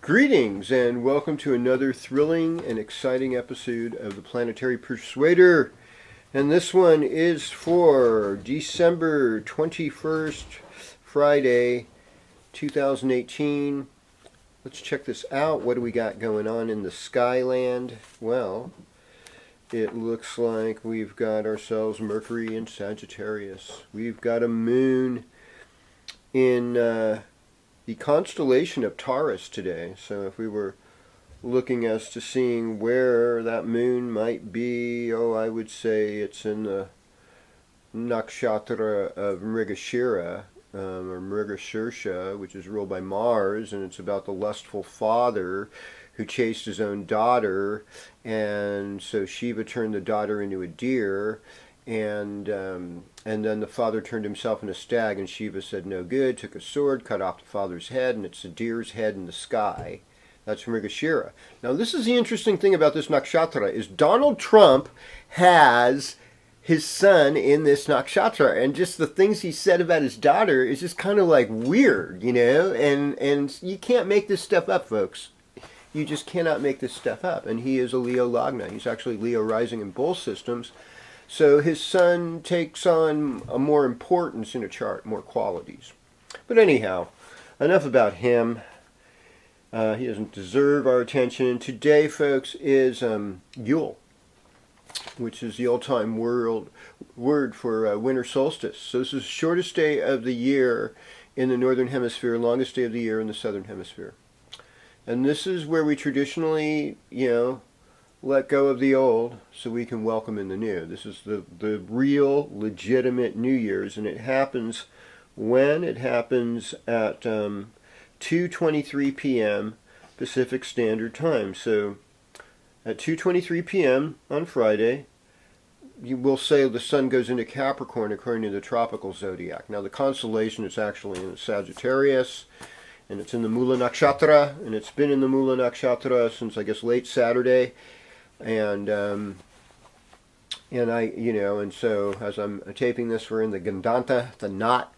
Greetings and welcome to another thrilling and exciting episode of the Planetary Persuader. And this one is for December 21st, Friday, 2018. Let's check this out. What do we got going on in the Skyland? Well, it looks like we've got ourselves Mercury in Sagittarius. We've got a moon in the constellation of Taurus today. So if we were looking as to seeing where that moon might be, I would say it's in the nakshatra of Mrigashira, or Mrigashirsha, which is ruled by Mars, and it's about the lustful father who chased his own daughter, and so Shiva turned the daughter into a deer, and then the father turned himself into a stag, and Shiva said no good, took a sword, cut off the father's head, and it's a deer's head in the sky. That's Mrigashira. Now this is the interesting thing about this nakshatra, is Donald Trump has his son in this nakshatra, and just the things he said about his daughter is just kind of like weird, and you can't make this stuff up, folks. You just cannot make this stuff up. And he is a Leo Lagna. He's actually Leo rising in both systems. So his son takes on a more importance in a chart, more qualities. But anyhow, enough about him. He doesn't deserve our attention. Today, folks, is Yule, which is the old-time word for winter solstice. So this is the shortest day of the year in the northern hemisphere, longest day of the year in the southern hemisphere. And this is where we traditionally, let go of the old so we can welcome in the new. This is the real, legitimate New Year's, and it happens when? It happens at 2:23 p.m. Pacific Standard Time. So at 2:23 p.m. on Friday, you will say the sun goes into Capricorn according to the tropical zodiac. Now the constellation is actually in Sagittarius, and it's in the Mula Nakshatra, and it's been in the Mula Nakshatra since, I guess, late Saturday. And so as I'm taping this, we're in the Gandanta, the knot,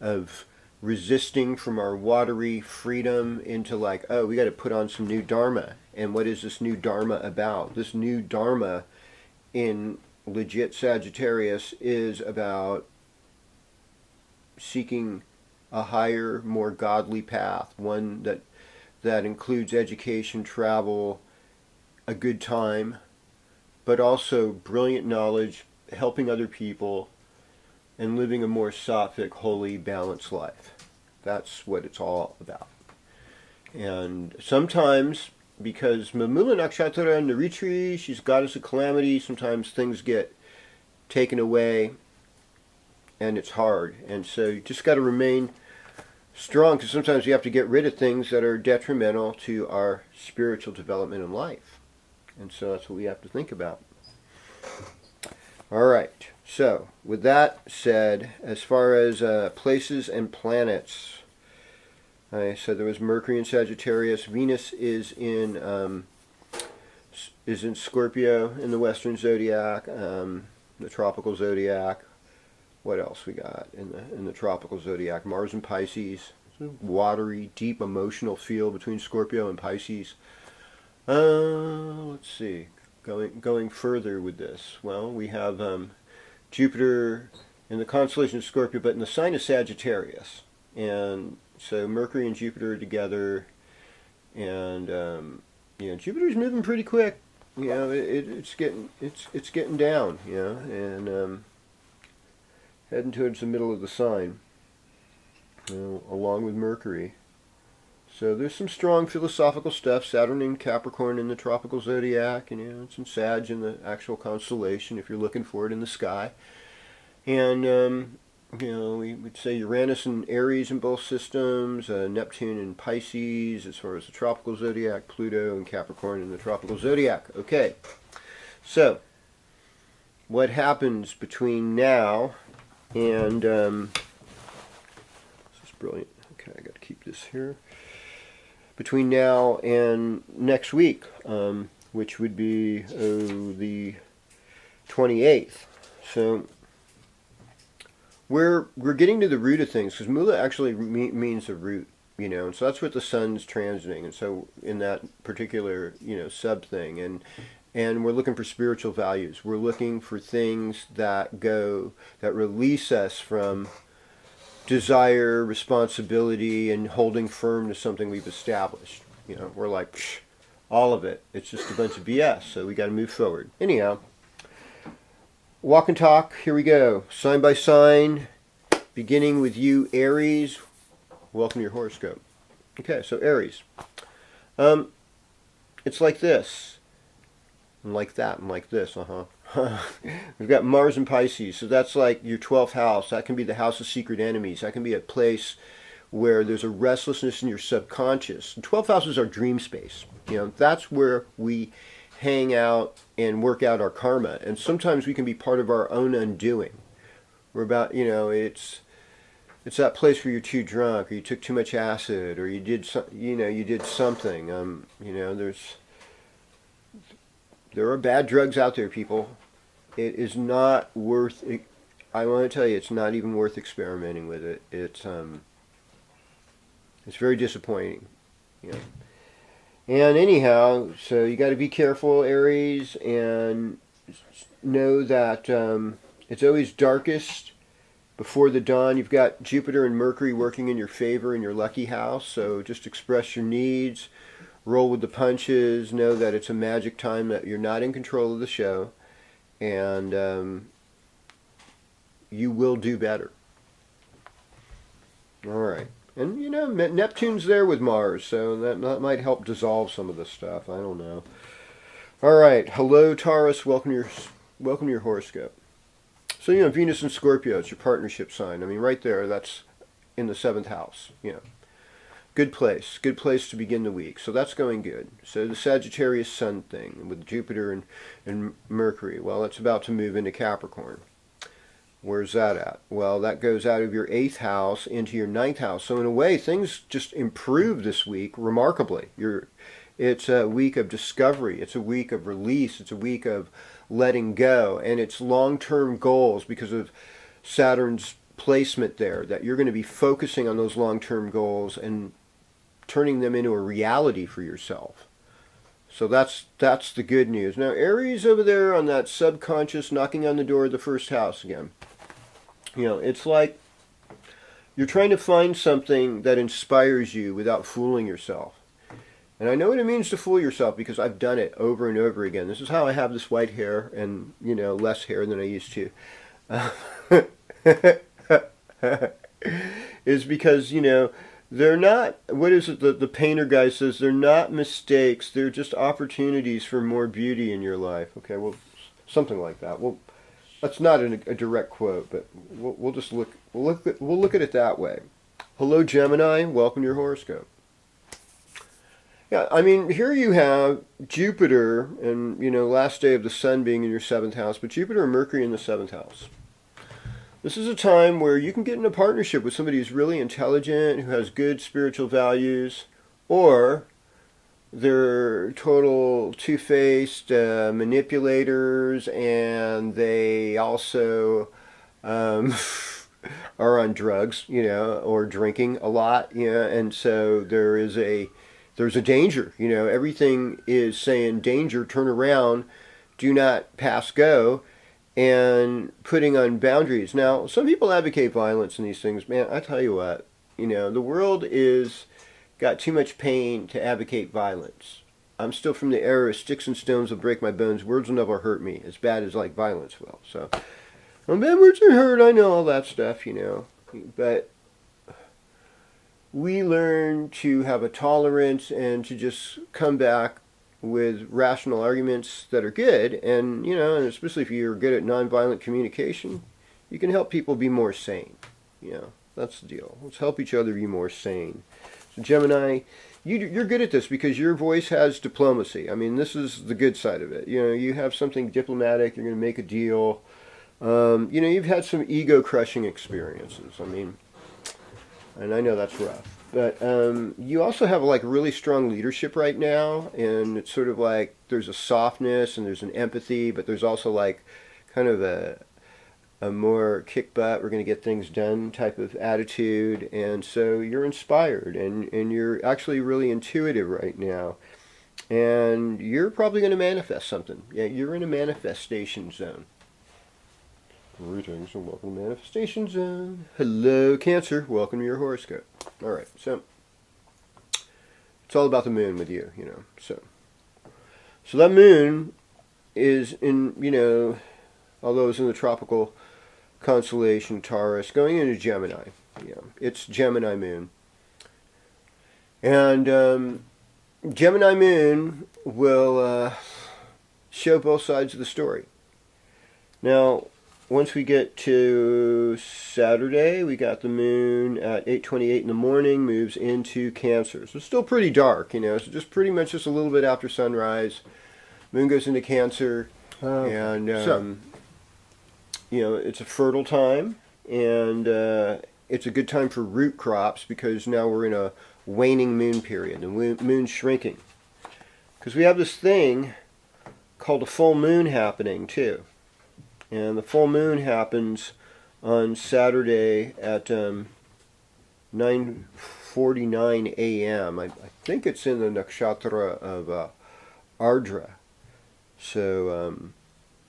of resisting from our watery freedom into like, we got to put on some new Dharma. And what is this new Dharma about? This new Dharma in legit Sagittarius is about seeking a higher, more godly path, one that includes education, travel, a good time, but also brilliant knowledge, helping other people, and living a more sattvic, holy, balanced life. That's what it's all about. And sometimes, because Mamula Nakshatra Naritri, she's goddess of calamity, sometimes things get taken away, and it's hard. And so you just got to remain strong, because sometimes you have to get rid of things that are detrimental to our spiritual development in life. And so that's what we have to think about. All right. So with that said, as far as places and planets, I said there was Mercury in Sagittarius. Venus is in Scorpio in the Western zodiac, the tropical zodiac. What else we got in the tropical zodiac? Mars in Pisces. Watery, deep emotional feel between Scorpio and Pisces. Let's see. Going further with this. Well, we have Jupiter in the constellation of Scorpio, but in the sign of Sagittarius. And so Mercury and Jupiter are together, and Jupiter's moving pretty quick. It's getting down. And heading towards the middle of the sign, along with Mercury. So there's some strong philosophical stuff. Saturn in Capricorn in the tropical zodiac, and some Sag in the actual constellation if you're looking for it in the sky. And we would say Uranus and Aries in both systems, Neptune in Pisces as far as the tropical zodiac, Pluto and Capricorn in the tropical zodiac. Okay, so what happens between now and this is brilliant. Okay, I got to keep this here. Between now and next week, which would be the 28th. So we're getting to the root of things, because Mula actually means the root. And so that's what the sun's transiting. And so in that particular, sub thing, and we're looking for spiritual values. We're looking for things that release us from desire, responsibility, and holding firm to something we've established. We're like, psh, all of it. It's just a bunch of BS. So we got to move forward. Anyhow, walk and talk. Here we go. Sign by sign. Beginning with you, Aries. Welcome to your horoscope. Okay, so Aries. It's like this, and like that, and like this. We've got Mars and Pisces, so that's like your 12th house. That can be the house of secret enemies. That can be a place where there's a restlessness in your subconscious. And 12th house is our dream space. That's where we hang out and work out our karma. And sometimes we can be part of our own undoing. We're about, it's that place where you're too drunk, or you took too much acid, or you did something. There are bad drugs out there, people. It is not worth. I want to tell you, it's not even worth experimenting with it. It's very disappointing. And anyhow, so you got to be careful, Aries, and know that it's always darkest before the dawn. You've got Jupiter and Mercury working in your favor in your lucky house, so just express your needs, roll with the punches, know that it's a magic time, that you're not in control of the show, and you will do better. All right. And, Neptune's there with Mars, so that might help dissolve some of this stuff. I don't know. All right. Hello, Taurus. Welcome to your horoscope. So, Venus and Scorpio, it's your partnership sign. I mean, right there, that's in the 7th house. Good place to begin the week. So that's going good. So the Sagittarius Sun thing with Jupiter and Mercury, well, it's about to move into Capricorn. Where's that at? Well, that goes out of your 8th house into your 9th house. So in a way, things just improve this week remarkably. It's a week of discovery. It's a week of release. It's a week of letting go. And it's long-term goals because of Saturn's placement there, that you're going to be focusing on those long-term goals and turning them into a reality for yourself. So that's the good news. Now, Aries over there on that subconscious, knocking on the door of the 1st house again. It's like you're trying to find something that inspires you without fooling yourself. And I know what it means to fool yourself because I've done it over and over again. This is how I have this white hair and, less hair than I used to. Is because, they're not, what is it, the painter guy says, they're not mistakes, they're just opportunities for more beauty in your life. Okay, well, something like that. Well, that's not a direct quote, but we'll just look at it that way. Hello, Gemini, welcome to your horoscope. Yeah, I mean, here you have Jupiter and, last day of the sun being in your 7th house, but Jupiter and Mercury in the 7th house. This is a time where you can get in a partnership with somebody who's really intelligent, who has good spiritual values, or they're total two-faced manipulators, and they also are on drugs, or drinking a lot, and so there's a danger. Everything is saying danger, turn around, do not pass go, and putting on boundaries. Now, some people advocate violence in these things. Man, I tell you what, the world is got too much pain to advocate violence. I'm still from the era of sticks and stones will break my bones, words will never hurt me, as bad as like violence will. So, bad words can hurt, I know all that stuff, but we learn to have a tolerance and to just come back with rational arguments that are good, and and especially if you're good at nonviolent communication, you can help people be more sane. That's the deal. Let's help each other be more sane. So Gemini, you're good at this because your voice has diplomacy. I mean, this is the good side of it. You have something diplomatic. You're going to make a deal. You've had some ego-crushing experiences. I mean, and I know that's rough. But you also have like really strong leadership right now, and it's sort of like there's a softness and there's an empathy, but there's also like kind of a more kick butt, we're going to get things done type of attitude. And so you're inspired, and you're actually really intuitive right now. And you're probably going to manifest something. Yeah, you're in a manifestation zone. Greetings and welcome to Manifestation Zone. Hello, Cancer. Welcome to your horoscope. All right, so it's all about the moon with you, you know. So that moon is in, you know, although it's in the tropical constellation Taurus, going into Gemini. Yeah, it's Gemini moon, and Gemini moon will show both sides of the story. Now, once we get to Saturday, we got the moon at 8:28 in the morning, moves into Cancer. So it's still pretty dark, you know, so just pretty much just a little bit after sunrise. Moon goes into Cancer, and, you know, it's a fertile time, and it's a good time for root crops because now we're in a waning moon period. The moon's shrinking. Because we have this thing called a full moon happening, too. And the full moon happens on Saturday at 9:49 a.m. I think it's in the nakshatra of Ardra. So,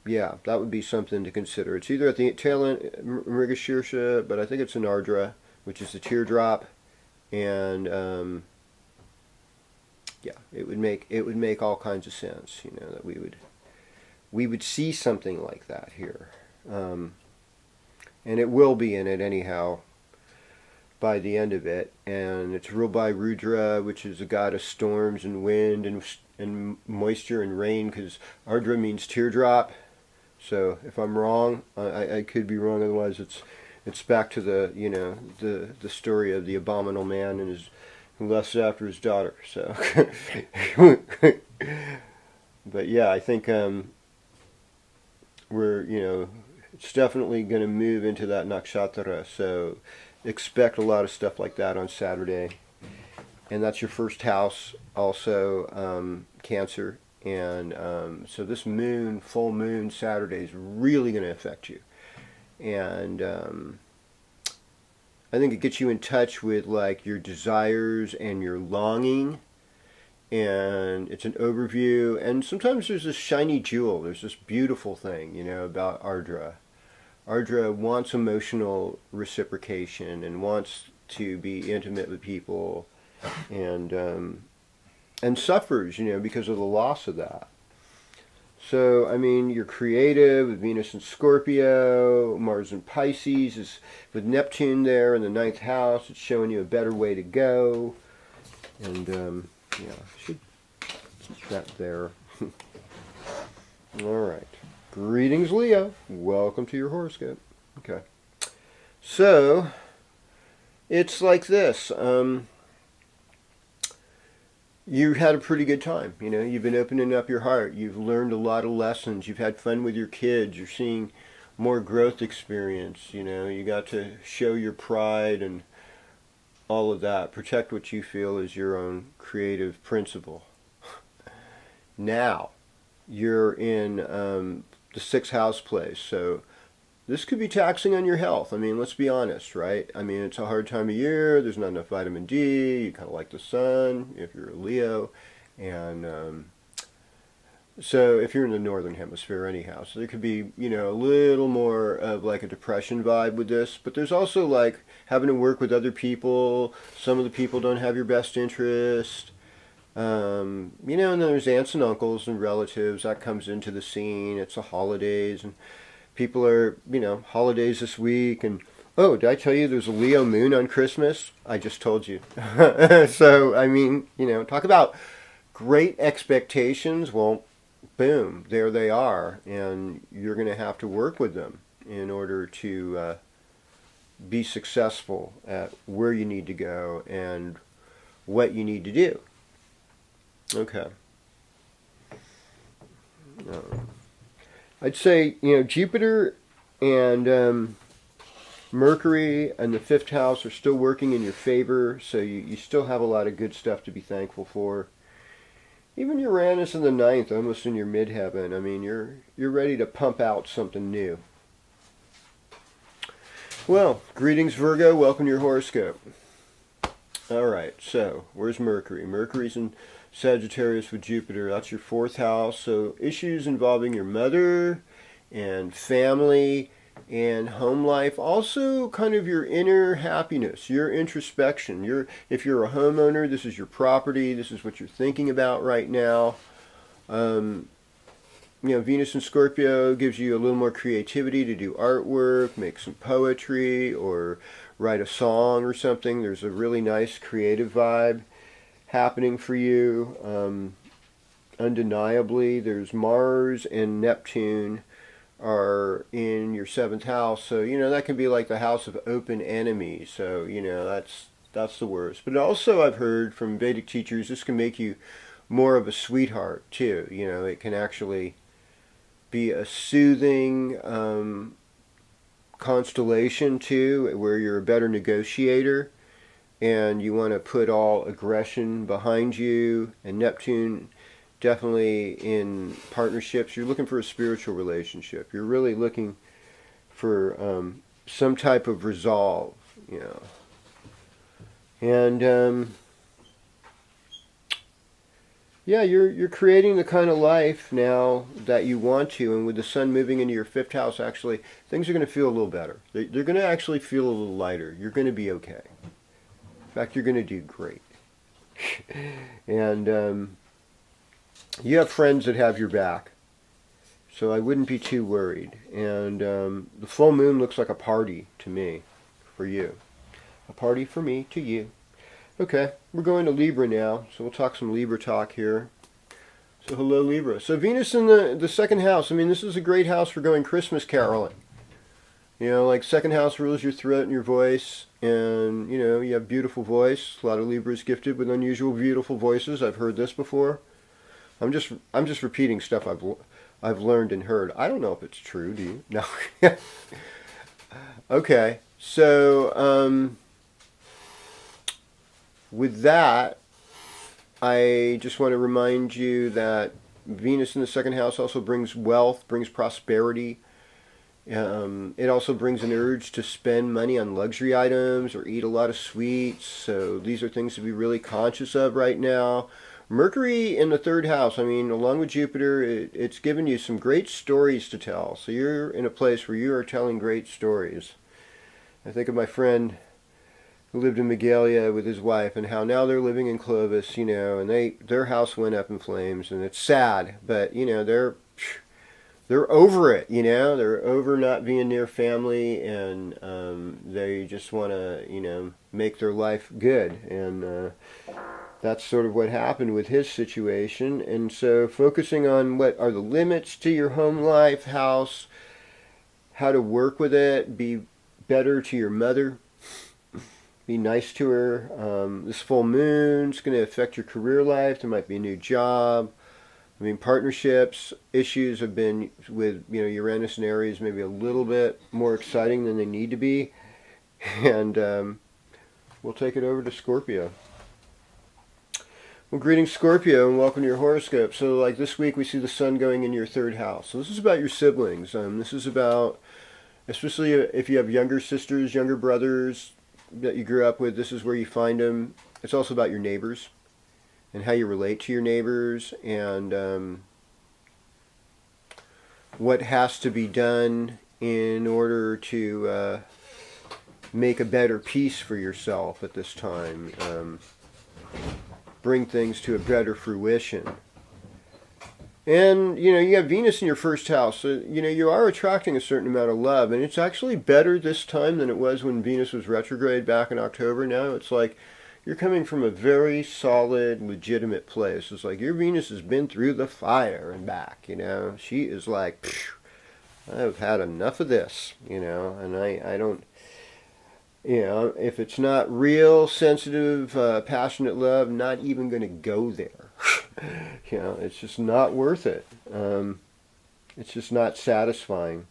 yeah, that would be something to consider. It's either at the tail end, Mrigashirsha, but I think it's in Ardra, which is the teardrop. And, yeah, it would make all kinds of sense, you know, that we would see something like that here. And it will be in it anyhow by the end of it. And it's ruled by Rudra, which is a god of storms and wind and moisture and rain, because Ardra means teardrop. So if I'm wrong, I could be wrong, otherwise it's back to the, you know, the story of the abominable man and his who lusts after his daughter. So but yeah, I think we're, you know, it's definitely going to move into that nakshatra, so expect a lot of stuff like that on Saturday. And that's your first house, also Cancer. And so this moon, full moon Saturday, is really going to affect you. And I think it gets you in touch with like your desires and your longing. And it's an overview, and sometimes there's this shiny jewel, there's this beautiful thing, you know, about Ardra. Ardra wants emotional reciprocation and wants to be intimate with people, and suffers, you know, because of the loss of that. So, I mean, you're creative, Venus in Scorpio, Mars in Pisces, is with Neptune there in the 9th house, it's showing you a better way to go, and, yeah, should keep that there. All right. Greetings, Leo. Welcome to your horoscope. Okay. So, it's like this. You had a pretty good time. You know, you've been opening up your heart. You've learned a lot of lessons. You've had fun with your kids. You're seeing more growth experience. You know, you got to show your pride and all of that. Protect what you feel is your own creative principle. Now, you're in the 6th house place, so this could be taxing on your health. I mean, let's be honest, right? I mean, it's a hard time of year. There's not enough vitamin D. You kind of like the sun if you're a Leo. And so if you're in the northern hemisphere anyhow, so there could be, you know, a little more of like a depression vibe with this. But there's also like having to work with other people. Some of the people don't have your best interest. You know, and then there's aunts and uncles and relatives. That comes into the scene. It's the holidays, and people are, you know, holidays this week. And, oh, did I tell you there's a Leo moon on Christmas? I just told you. So, I mean, you know, talk about great expectations. Well, boom, there they are. And you're going to have to work with them in order to be successful at where you need to go and what you need to do. Okay. I'd say, you know, Jupiter and Mercury and the 5th house are still working in your favor, so you still have a lot of good stuff to be thankful for. Even Uranus in the 9th, almost in your midheaven. I mean, you're ready to pump out something new. Well, greetings Virgo, welcome to your horoscope. Alright, so where's Mercury? Mercury's in Sagittarius with Jupiter. That's your fourth house. So issues involving your mother and family and home life. Also kind of your inner happiness, your introspection. If you're a homeowner, this is your property. This is what you're thinking about right now. Venus in Scorpio gives you a little more creativity to do artwork, make some poetry, or write a song or something. There's a really nice creative vibe happening for you. Undeniably, there's Mars and Neptune are in your seventh house, so that can be like the house of open enemy. So that's the worst. But also, I've heard from Vedic teachers, this can make you more of a sweetheart too. It can actually be a soothing constellation too, where you're a better negotiator and you want to put all aggression behind you. And Neptune definitely in partnerships, you're looking for a spiritual relationship. You're really looking for some type of resolve, and yeah, you're creating the kind of life now that you want to, and with the sun moving into your fifth house, actually, things are going to feel a little better. They're going to actually feel a little lighter. You're going to be okay. In fact, you're going to do great. And you have friends that have your back, so I wouldn't be too worried. And the full moon looks like a party to me, for you. A party for me to you. Okay, we're going to Libra now, so we'll talk some Libra talk here. So hello Libra. So Venus in the second house. I mean, this is a great house for going Christmas caroling. Like second house rules your throat and your voice, and you have beautiful voice. A lot of Libras gifted with unusual beautiful voices. I've heard this before. I'm just repeating stuff I've learned and heard. I don't know if it's true. Do you? No. Okay, so with that, I just want to remind you that Venus in the second house also brings wealth, brings prosperity. It also brings an urge to spend money on luxury items or eat a lot of sweets. So these are things to be really conscious of right now. Mercury in the third house, I mean, along with Jupiter, it's given you some great stories to tell. So you're in a place where you are telling great stories. I think of my friend who lived in Magalia with his wife, and how now they're living in Clovis, and their house went up in flames, and it's sad, but they're over it, they're over not being near family, and they just want to make their life good, and that's sort of what happened with his situation. And so focusing on what are the limits to your home life, house, how to work with it, be better to your mother, be nice to her. This full moon's going to affect your career life. There might be a new job. I mean, partnerships, issues have been with, Uranus and Aries maybe a little bit more exciting than they need to be. And we'll take it over to Scorpio. Well, greetings Scorpio, and welcome to your horoscope. So like this week we see the sun going in your third house. So this is about your siblings. This is about, especially if you have younger sisters, younger brothers that you grew up with, this is where you find them. It's also about your neighbors and how you relate to your neighbors, and what has to be done in order to make a better peace for yourself at this time. Bring things to a better fruition. And, you have Venus in your first house, so, you are attracting a certain amount of love, and it's actually better this time than it was when Venus was retrograde back in October. Now it's like you're coming from a very solid, legitimate place. It's like your Venus has been through the fire and back, She is like, I've had enough of this, and I don't, if it's not real, sensitive, passionate love, not even going to go there. It's just not worth it. It's just not satisfying.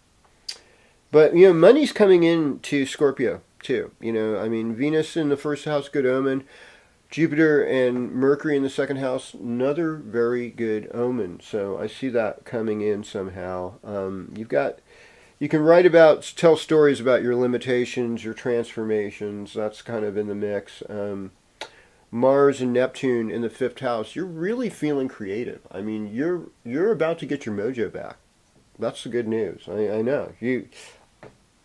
But, money's coming in to Scorpio, too. I mean, Venus in the first house, good omen. Jupiter and Mercury in the second house, another very good omen. So I see that coming in somehow. You've got You can tell stories about your limitations, your transformations. That's kind of in the mix. Mars and Neptune in the fifth house. You're really feeling creative. I mean, you're about to get your mojo back. That's the good news. I know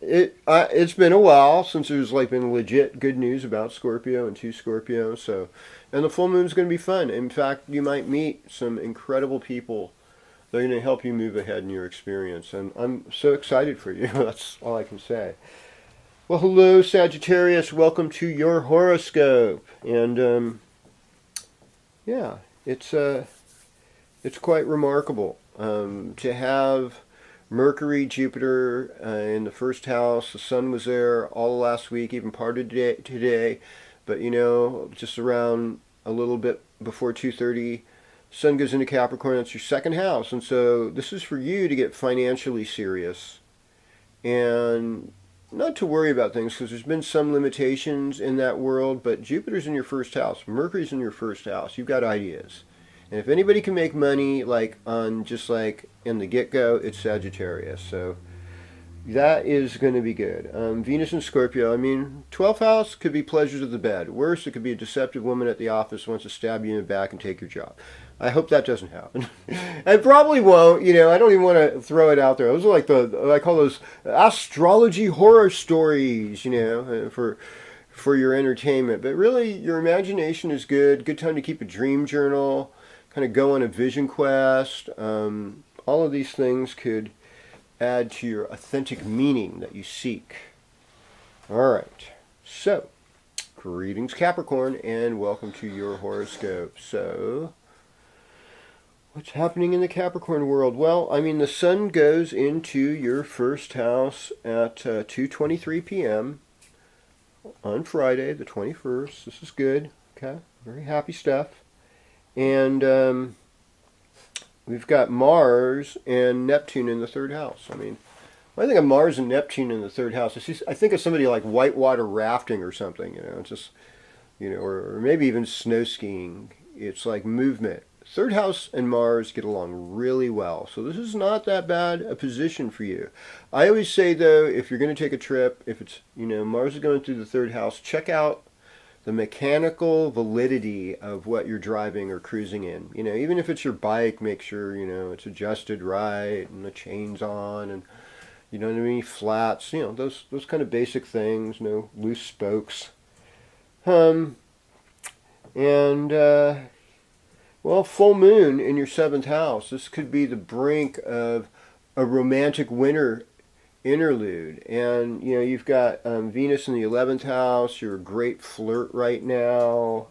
it's been a while since there's like been legit good news about Scorpio and two Scorpios. So, and the full moon's going to be fun. In fact, you might meet some incredible people. They're going to help you move ahead in your experience, and I'm so excited for you. That's all I can say. Well, hello, Sagittarius. Welcome to your horoscope. And yeah, it's quite remarkable to have Mercury, Jupiter in the first house. The Sun was there all last week, even part of today. But just around a little bit before 2:30, Sun goes into Capricorn. That's your second house, and so this is for you to get financially serious and not to worry about things, because there's been some limitations in that world. But Jupiter's in your first house, Mercury's in your first house. You've got ideas. And if anybody can make money like in the get-go, it's Sagittarius. So that is going to be good. Venus and Scorpio. I mean, 12th house could be pleasures of the bed. Worse, it could be a deceptive woman at the office who wants to stab you in the back and take your job. I hope that doesn't happen. And probably won't. I don't even want to throw it out there. Those are like I call those astrology horror stories, for your entertainment. But really, your imagination is good. Good time to keep a dream journal. Kind of go on a vision quest. All of these things could add to your authentic meaning that you seek. All right. So, greetings, Capricorn, and welcome to your horoscope. So, what's happening in the Capricorn world? Well, I mean, the Sun goes into your first house at 2:23 p.m. on Friday, the 21st. This is good. Okay, very happy stuff. And we've got Mars and Neptune in the third house. I mean, when I think of Mars and Neptune in the third house, I think of somebody like whitewater rafting or something. Just or maybe even snow skiing. It's like movement. Third house and Mars get along really well. So this is not that bad a position for you. I always say, though, if you're going to take a trip, if it's, Mars is going through the third house, check out the mechanical validity of what you're driving or cruising in. Even if it's your bike, make sure, it's adjusted right and the chain's on and, any flats, those kind of basic things, no loose spokes. Well, full moon in your seventh house. This could be the brink of a romantic winter interlude. And, you've got Venus in the 11th house. You're a great flirt right now.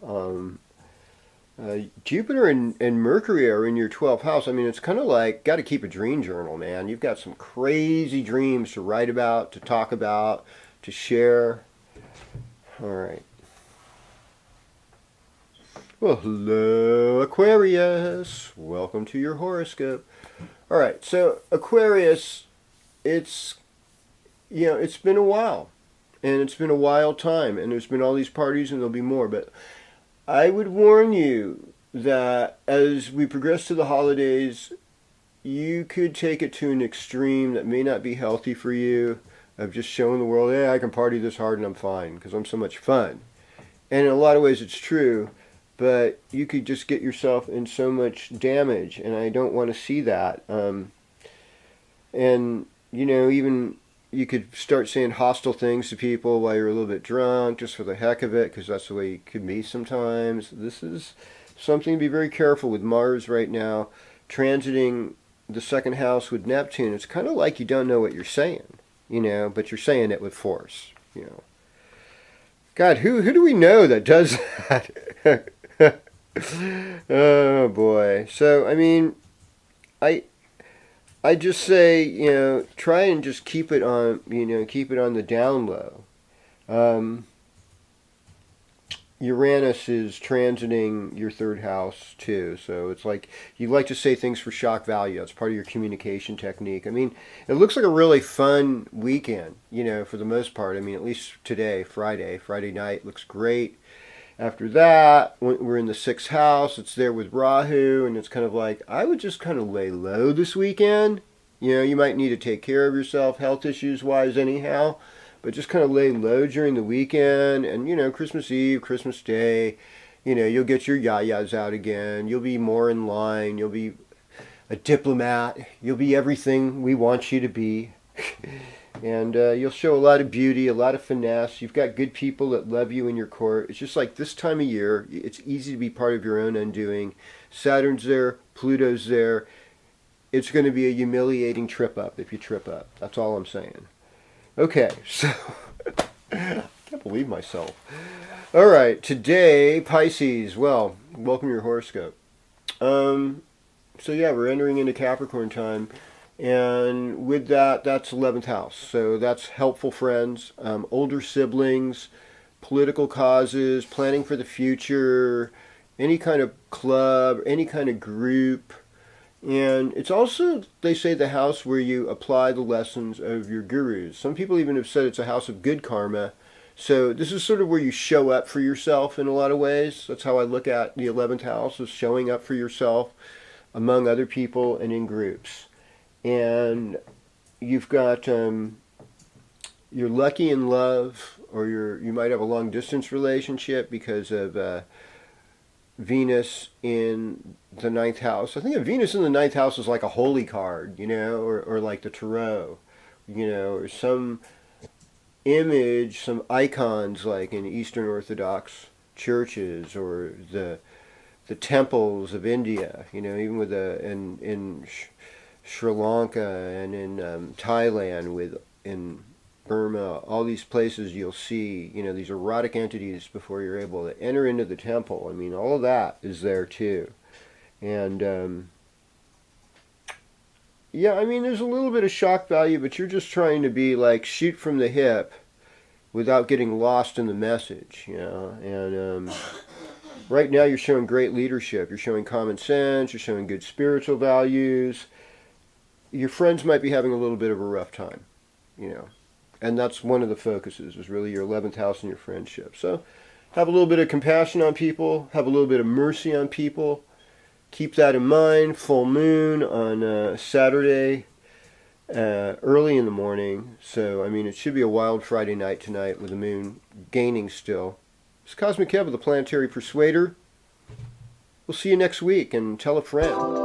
Jupiter and Mercury are in your 12th house. I mean, it's kind of like, got to keep a dream journal, man. You've got some crazy dreams to write about, to talk about, to share. All right. Well, hello, Aquarius. Welcome to your horoscope. All right, so Aquarius, it's been a while, and it's been a wild time, and there's been all these parties, and there'll be more. But I would warn you that as we progress to the holidays, you could take it to an extreme that may not be healthy for you, of just showing the world, hey, I can party this hard and I'm fine because I'm so much fun. And in a lot of ways, it's true. But you could just get yourself in so much damage, and I don't want to see that. And, even you could start saying hostile things to people while you're a little bit drunk, just for the heck of it, because that's the way you could be sometimes. This is something to be very careful with. Mars right now, transiting the second house with Neptune. It's kind of like you don't know what you're saying, but you're saying it with force, God, who do we know that does that? Oh boy. So I mean, I just say, try and just keep it on the down low. Uranus is transiting your third house too, so it's like you like to say things for shock value. That's part of your communication technique. I mean, it looks like a really fun weekend, for the most part. I mean, at least today, Friday night looks great. After that, we're in the sixth house. It's there with Rahu, and it's kind of like, I would just kind of lay low this weekend, You know, you might need to take care of yourself health issues wise anyhow, but just kind of lay low during the weekend and, you know, Christmas Eve, Christmas Day, you know, you'll get your yayas out again. You'll be more in line. You'll be a diplomat. You'll be everything we want you to be. And you'll show a lot of beauty, a lot of finesse. You've got good people that love you in your court. It's just like this time of year, it's easy to be part of your own undoing. Saturn's there, Pluto's there. It's going to be a humiliating trip up if you trip up. That's all I'm saying. Okay, so I can't believe myself. All right, today, Pisces. Well, welcome to your horoscope. So yeah, we're entering into Capricorn time. And with that, that's 11th house. So that's helpful friends, older siblings, political causes, planning for the future, any kind of club, any kind of group. And it's also, they say, the house where you apply the lessons of your gurus. Some people even have said it's a house of good karma. So this is sort of where you show up for yourself in a lot of ways. That's how I look at the 11th house, is showing up for yourself among other people and in groups. And you've got, you're lucky in love, or you might have a long distance relationship because of Venus in the ninth house. I think of Venus in the ninth house is like a holy card, you know, or like the tarot, you know, or some image, some icons like in Eastern Orthodox churches, or the temples of India, you know, even with in Sri Lanka and in Thailand, in Burma, all these places you'll see, you know, these erotic entities before you're able to enter into the temple. I mean, all of that is there too. And yeah, I mean, there's a little bit of shock value, but you're just trying to be like shoot from the hip without getting lost in the message, you know. And right now you're showing great leadership. You're showing common sense. You're showing good spiritual values. Your friends might be having a little bit of a rough time, you know. And that's one of the focuses, is really your 11th house and your friendship. So have a little bit of compassion on people. Have a little bit of mercy on people. Keep that in mind. Full moon on Saturday, early in the morning. So, I mean, it should be a wild Friday night tonight with the moon gaining still. It's Cosmic Kev with the Planetary Persuader. We'll see you next week, and tell a friend.